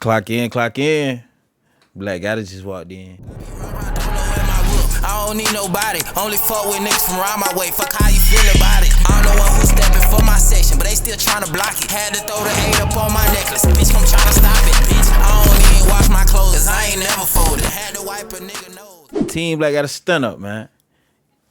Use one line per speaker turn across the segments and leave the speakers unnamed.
Clock in, clock in. Black Gotti just walked in.
I don't need nobody, only fuck with niggas from around my way. Fuck how you feel about it. I don't know who's stepping for my section, but they still tryna block it. Had to throw the 8 up on my necklace, bitch, come tryna stop it, bitch. I don't even wash my clothes, cause I ain't never folded. Had to wipe a nigga nose.
Team Black got a stun up, man.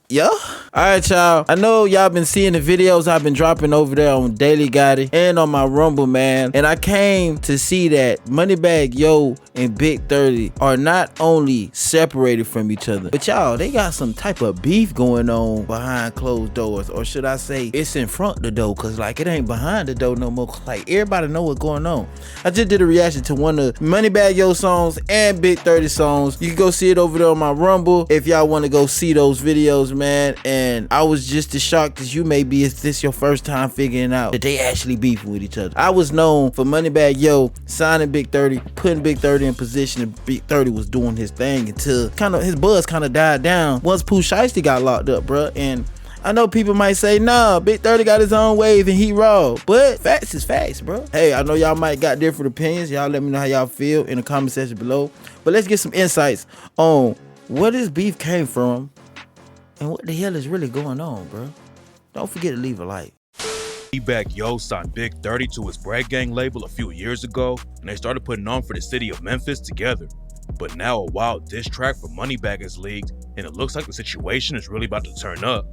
Yo. Alright, y'all. I know y'all been seeing the videos I've been dropping over there on Daily Gotti and on my Rumble, man. And I came to see that Moneybagg, Yo, and Big 30 are not only separated from each other, but y'all, they got some type of beef going on behind closed doors. Or should I say, it's in front of the door, cause like it ain't behind the door no more. Like everybody know what's going on. I just did a reaction to one of Moneybagg Yo songs and Big 30 songs. You can go see it over there on my Rumble if y'all want to go see those videos, man. And I was just as shocked as you may be if this your first time figuring out that they actually beefing with each other. I was known for Moneybagg Yo signing Big 30, putting Big 30 in position, and Big 30 was doing his thing until his buzz kind of died down once Pooh Shiesty got locked up, bruh. And I know people might say, nah, Big 30 got his own wave and he raw. But facts is facts, bro. Hey, I know y'all might got different opinions. Y'all let me know how y'all feel in the comment section below. But let's get some insights on where this beef came from and what the hell is really going on, bro. Don't forget to leave a like.
Moneybagg Yo signed Big 30 to his Bagg Gang label a few years ago, and they started putting on for the city of Memphis together. But now a wild diss track from Moneybagg is leaked, and it looks like the situation is really about to turn up.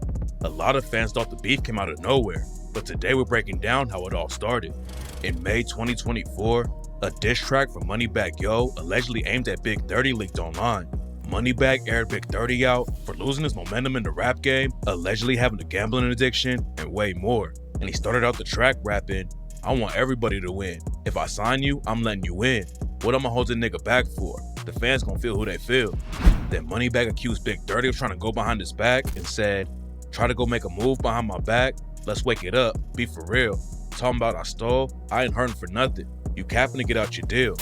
A lot of fans thought the beef came out of nowhere, but today we're breaking down how it all started. In May 2024, a diss track from Moneybagg Yo allegedly aimed at Big 30 leaked online. Moneybagg aired Big 30 out for losing his momentum in the rap game, allegedly having a gambling addiction, and way more. And he started out the track rapping, "I want everybody to win. If I sign you, I'm letting you in. What I'ma hold a nigga back for? The fans gon' feel who they feel." Then Moneybagg accused Big 30 of trying to go behind his back and said, "Try to go make a move behind my back? Let's wake it up, be for real. Talking about I stole, I ain't hurting for nothing. You capping to get out your deal."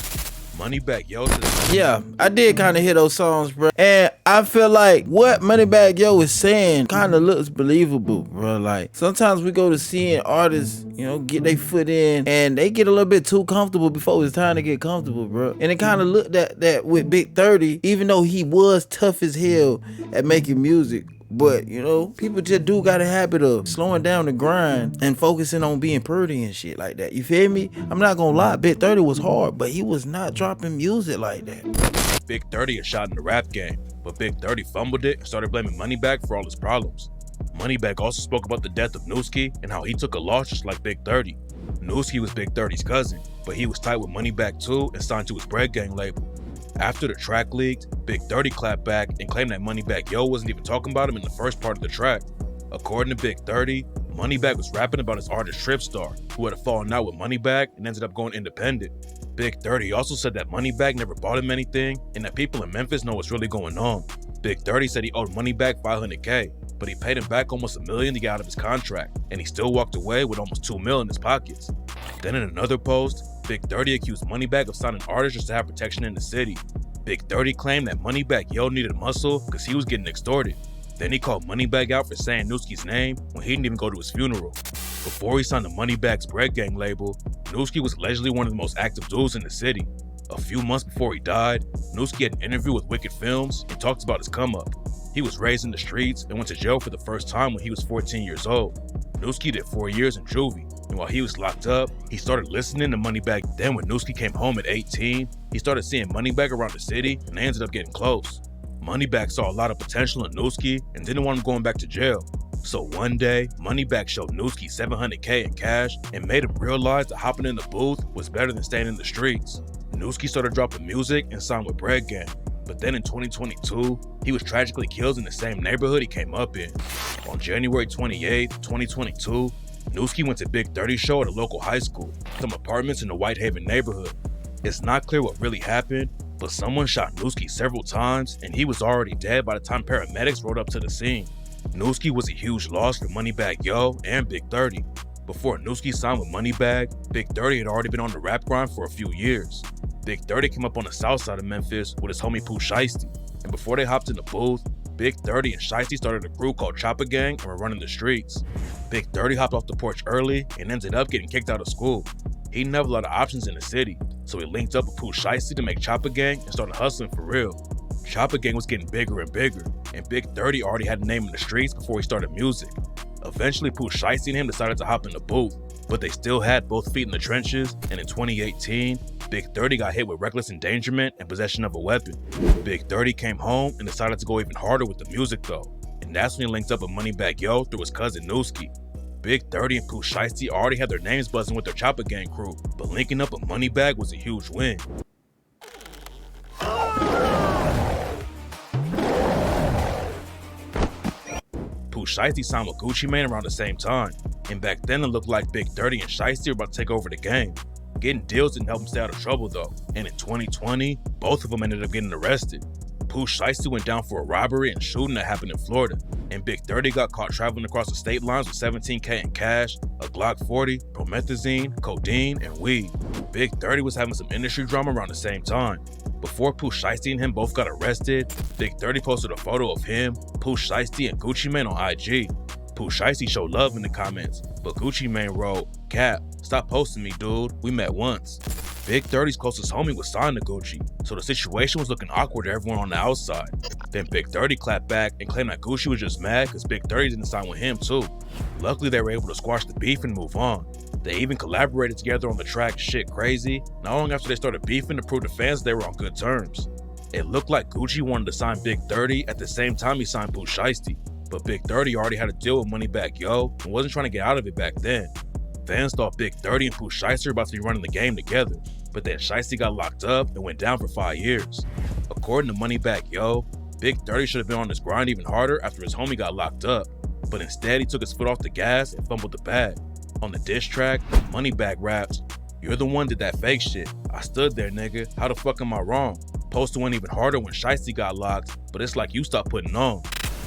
Moneybagg Yo said,
yeah, I did kind of hear those songs, bro. And I feel like what Moneybagg Yo is saying kind of looks believable, bro. Like sometimes we go to seeing artists, you know, get their foot in and they get a little bit too comfortable before it's time to get comfortable, bro. And it kind of looked at that with Big 30, even though he was tough as hell at making music. But, you know, people just do got a habit of slowing down the grind and focusing on being pretty and shit like that. You feel me? I'm not gonna lie, Big 30 was hard, but he was not dropping music like that.
Big 30 is shot in the rap game, but Big 30 fumbled it and started blaming Moneybagg for all his problems. Moneybagg also spoke about the death of Nuki and how he took a loss just like Big 30. Nuki was Big 30's cousin, but he was tight with Moneybagg too and signed to his Bagg Gang label. After the track leaked, Big 30 clapped back and claimed that Moneybagg Yo wasn't even talking about him in the first part of the track. According to Big 30, Moneybagg was rapping about his artist Tripstar, who had a falling out with Moneybagg and ended up going independent. Big 30 also said that Moneybagg never bought him anything and that people in Memphis know what's really going on. Big 30 said he owed Moneybagg $500K, but he paid him back almost $1 million to get out of his contract, and he still walked away with almost $2 million in his pockets. Then in another post, Big 30 accused Moneybagg of signing artists just to have protection in the city. Big 30 claimed that Moneybagg Yo needed muscle because he was getting extorted. Then he called Moneybagg out for saying Nuki's name when he didn't even go to his funeral. Before he signed to Moneybagg's Bagg Gang label, Nuki was allegedly one of the most active dudes in the city. A few months before he died, Nuki had an interview with Wicked Films and talked about his come up. He was raised in the streets and went to jail for the first time when he was 14 years old. Nuki did 4 years in juvie, and while he was locked up, he started listening to Moneybagg. Then when Nuki came home at 18, he started seeing Moneybagg around the city and they ended up getting close. Moneybagg saw a lot of potential in Nuki and didn't want him going back to jail. So one day, Moneybagg showed Nuki $700K in cash and made him realize that hopping in the booth was better than staying in the streets. Nuki started dropping music and signed with Bagg Gang. But then in 2022, he was tragically killed in the same neighborhood he came up in. On January 28, 2022, Nuki went to Big 30's show at a local high school, some apartments in the Whitehaven neighborhood. It's not clear what really happened, but someone shot Nuki several times and he was already dead by the time paramedics rode up to the scene. Nuki was a huge loss for Moneybagg Yo and Big 30. Before Nuki signed with Moneybagg, Big 30 had already been on the rap grind for a few years. Big 30 came up on the south side of Memphis with his homie Pooh Shiesty, and before they hopped in the booth, Big 30 and Shiesty started a crew called Choppa Gang and were running the streets. Big 30 hopped off the porch early and ended up getting kicked out of school. He didn't have a lot of options in the city, so he linked up with Pooh Shiesty to make Choppa Gang and started hustling for real. Choppa Gang was getting bigger and bigger, and Big 30 already had a name in the streets before he started music. Eventually, Pooh Shiesty and him decided to hop in the booth, but they still had both feet in the trenches, and in 2018, Big 30 got hit with reckless endangerment and possession of a weapon. Big 30 came home and decided to go even harder with the music though, and that's when he linked up with Moneybagg Yo through his cousin Nuki. Big 30 and Pooh Shiesty already had their names buzzing with their Choppa Gang crew, but linking up with Moneybagg was a huge win. Pooh Shiesty signed with Gucci Mane around the same time, and back then it looked like Big 30 and Shiesty were about to take over the game. Getting deals didn't help him stay out of trouble though, and in 2020, both of them ended up getting arrested. Pooh Shiesty went down for a robbery and shooting that happened in Florida, and Big 30 got caught traveling across the state lines with $17K in cash, a Glock 40, promethazine, codeine, and weed. Big 30 was having some industry drama around the same time. Before Pooh Shiesty and him both got arrested, Big 30 posted a photo of him, Pooh Shiesty, and Gucci Mane on IG. Pooh Shiesty showed love in the comments, but Gucci Mane wrote, "Cap, stop posting me, dude. We met once." Big 30's closest homie was signed to Gucci, so the situation was looking awkward to everyone on the outside. Then Big 30 clapped back and claimed that Gucci was just mad because Big 30 didn't sign with him too. Luckily, they were able to squash the beef and move on. They even collaborated together on the track Shit Crazy, not long after they started beefing to prove to fans they were on good terms. It looked like Gucci wanted to sign Big 30 at the same time he signed Pooh Shiesty, but Big 30 already had a deal with Moneybagg Yo and wasn't trying to get out of it back then. Fans thought Big 30 and Pooh Shiesty were about to be running the game together, but then Shiesty got locked up and went down for 5 years. According to Moneybagg Yo, Big 30 should have been on his grind even harder after his homie got locked up, but instead he took his foot off the gas and fumbled the bag. On the diss track, Moneybagg raps, "You're the one did that fake shit. I stood there, nigga. How the fuck am I wrong? Posted went even harder when Shiesty got locked, but it's like you stopped putting on."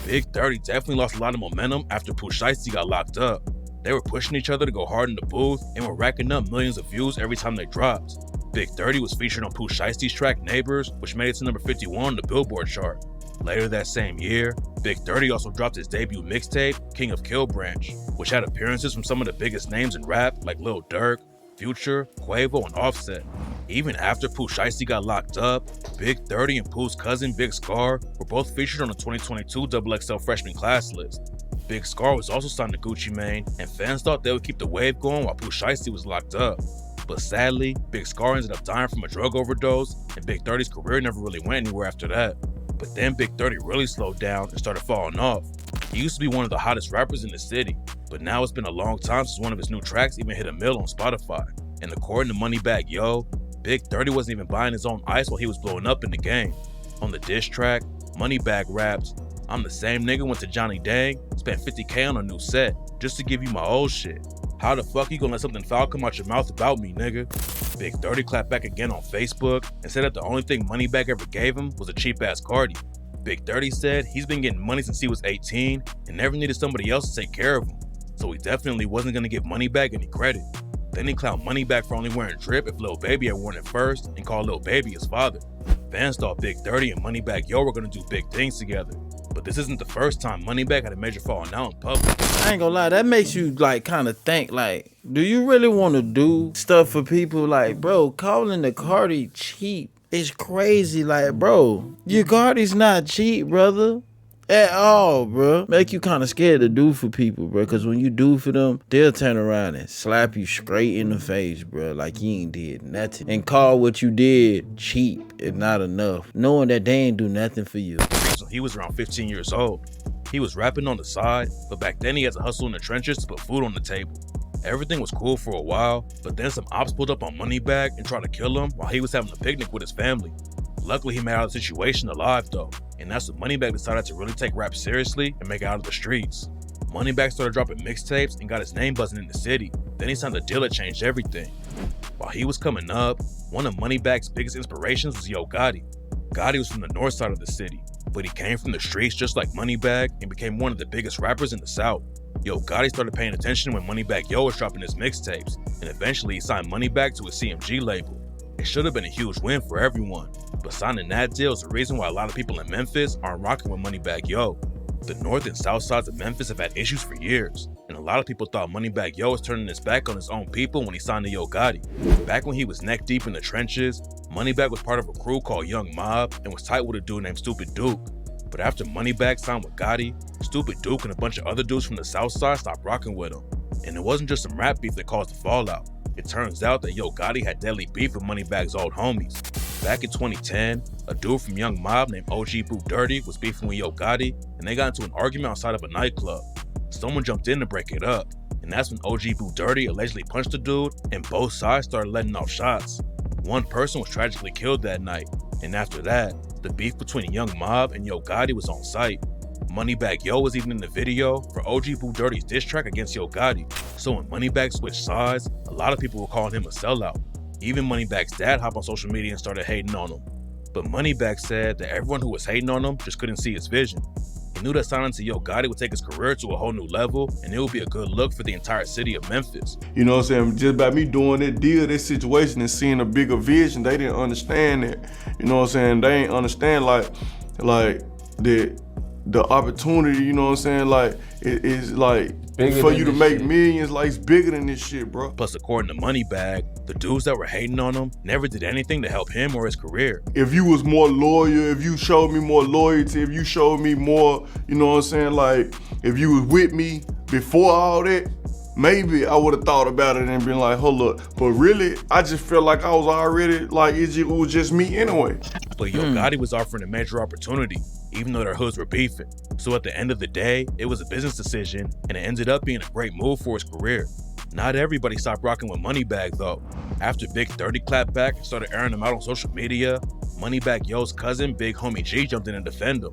Big 30 definitely lost a lot of momentum after Pooh Shiesty got locked up. They were pushing each other to go hard in the booth and were racking up millions of views every time they dropped. Big 30 was featured on Pooh Shiesty's track Neighbors, which made it to number 51 on the Billboard chart. Later that same year, Big 30 also dropped his debut mixtape, King of Kill Branch, which had appearances from some of the biggest names in rap like Lil Durk, Future, Quavo, and Offset. Even after Pooh Shiesty got locked up, Big 30 and Pooh's cousin Big Scar were both featured on the 2022 XXL freshman class list. Big Scar was also signed to Gucci Mane, and fans thought they would keep the wave going while Pooh Shiesty was locked up. But sadly, Big Scar ended up dying from a drug overdose, and Big 30's career never really went anywhere after that. But then Big 30 really slowed down and started falling off. He used to be one of the hottest rappers in the city, but now it's been a long time since one of his new tracks even hit a mill on Spotify. And according to Moneybagg Yo, Big 30 wasn't even buying his own ice while he was blowing up in the game. On the diss track, Moneybagg raps, "I'm the same nigga went to Johnny Dang, spent 50K on a new set, just to give you my old shit. How the fuck you gonna let something foul come out your mouth about me, nigga?" Big 30 clapped back again on Facebook and said that the only thing Moneybagg ever gave him was a cheap ass Cardi. Big 30 said he's been getting money since he was 18 and never needed somebody else to take care of him, so he definitely wasn't gonna give Moneybagg any credit. Then he clowned Moneybagg for only wearing drip if Lil Baby had worn it first and called Lil Baby his father. Fans thought Big 30 and Moneybagg Yo were gonna do big things together, but this isn't the first time Moneybagg had a major falling out in public.
I ain't gonna lie, that makes you like kind of think like, do you really want to do stuff for people? Like, bro, calling the Cardi cheap is crazy. Like, bro, your Cardi's not cheap, brother. At all, bro. Make you kind of scared to do for people, bro. Because when you do for them, they'll turn around and slap you straight in the face, bro. Like you ain't did nothing. And call what you did cheap and not enough. Knowing that they ain't do nothing for you.
He was around 15 years old. He was rapping on the side, but back then he had to hustle in the trenches to put food on the table. Everything was cool for a while, but then some ops pulled up on Moneybagg and tried to kill him while he was having a picnic with his family. Luckily, he made out of the situation alive though, and that's when Moneybagg decided to really take rap seriously and make it out of the streets. Moneybagg started dropping mixtapes and got his name buzzing in the city. Then he signed a deal that changed everything. While he was coming up, one of Moneybagg's biggest inspirations was Yo Gotti. Gotti was from the north side of the city, but he came from the streets just like Moneybagg and became one of the biggest rappers in the South. Yo Gotti started paying attention when Moneybagg Yo was dropping his mixtapes, and eventually he signed Moneybagg to his CMG label. It should have been a huge win for everyone, but signing that deal is the reason why a lot of people in Memphis aren't rocking with Moneybagg Yo. The north and south sides of Memphis have had issues for years. and a lot of people thought Moneybagg Yo was turning his back on his own people when he signed to Yo Gotti. Back when he was neck deep in the trenches, Moneybagg was part of a crew called Young Mob and was tight with a dude named Stupid Duke. But after Moneybagg signed with Gotti, Stupid Duke and a bunch of other dudes from the South Side stopped rocking with him. And it wasn't just some rap beef that caused the fallout. It turns out that Yo Gotti had deadly beef with Moneybagg's old homies. Back in 2010, a dude from Young Mob named OG Boo Dirty was beefing with Yo Gotti, and they got into an argument outside of a nightclub. Someone jumped in to break it up, and that's when OG Boo Dirty allegedly punched the dude, and both sides started letting off shots. One person was tragically killed that night, and after that, the beef between Young Mob and Yo Gotti was on site. Moneybagg Yo was even in the video for OG Boo Dirty's diss track against Yo Gotti. So when Moneybagg switched sides, a lot of people were calling him a sellout. Even Moneybagg's dad hopped on social media and started hating on him. But Moneybagg said that everyone who was hating on him just couldn't see his vision. He knew that signing to Yo Gotti would take his career to a whole new level, and it would be a good look for the entire city of Memphis.
You know what I'm saying? Just by me doing that deal, that situation, and seeing a bigger vision, they didn't understand it. You know what I'm saying? They ain't understand like the opportunity, you know what I'm saying? Like, it is like, bigger for you to make millions, like, it's bigger than this shit, bro.
Plus, according to Moneybagg, the dudes that were hating on him never did anything to help him or his career.
If you was more loyal, if you showed me more loyalty, if you showed me more, you know what I'm saying? Like, if you was with me before all that, maybe I would have thought about it and been like, hold up. But really, I just felt like I was already, like, it was just me anyway.
But Yo Gotti was offering a major opportunity, even though their hoods were beefing. So at the end of the day, it was a business decision, and it ended up being a great move for his career. Not everybody stopped rocking with Moneybagg though. After Big 30 clapped back and started airing him out on social media, Moneybagg Yo's cousin, Big Homie G, jumped in to defend him.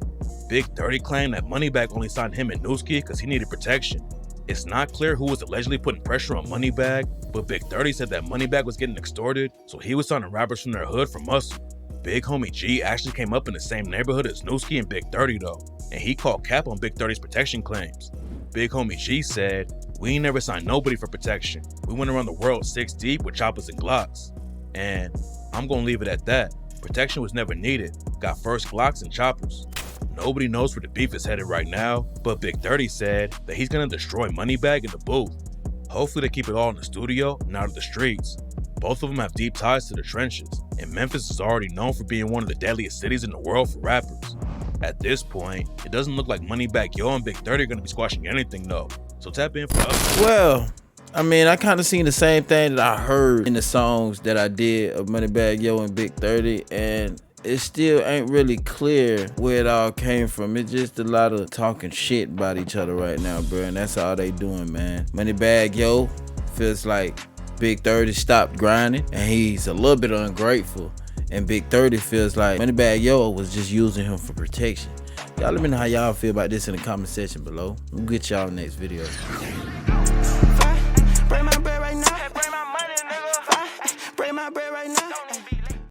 Big 30 claimed that Moneybagg only signed him and Nuki because he needed protection. It's not clear who was allegedly putting pressure on Moneybagg, but Big 30 said that Moneybagg was getting extorted, so he was signing rappers from their hood for muscle. Big Homie G actually came up in the same neighborhood as Nuki and Big 30 though, and he called cap on Big 30's protection claims. Big Homie G said, "We ain't never signed nobody for protection. We went around the world 6 deep with choppers and Glocks." And I'm gonna leave it at that. Protection was never needed. Got first Glocks and choppers. Nobody knows where the beef is headed right now, but Big 30 said that he's gonna destroy Moneybagg in the booth. Hopefully they keep it all in the studio and out of the streets. Both of them have deep ties to the trenches, and Memphis is already known for being one of the deadliest cities in the world for rappers. At this point, it doesn't look like Moneybagg Yo and Big 30 are gonna be squashing anything though, so tap in for us.
Well, I mean, I kind of seen the same thing that I heard in the songs that I did of Moneybagg Yo and Big 30, and it still ain't really clear where it all came from. It's just a lot of talking shit about each other right now, bro, and that's all they doing, man. Moneybagg Yo feels like Big 30 stopped grinding, and he's a little bit ungrateful. And Big 30 feels like Moneybagg Yo was just using him for protection. Y'all let me know how y'all feel about this in the comment section below. We'll get y'all next video.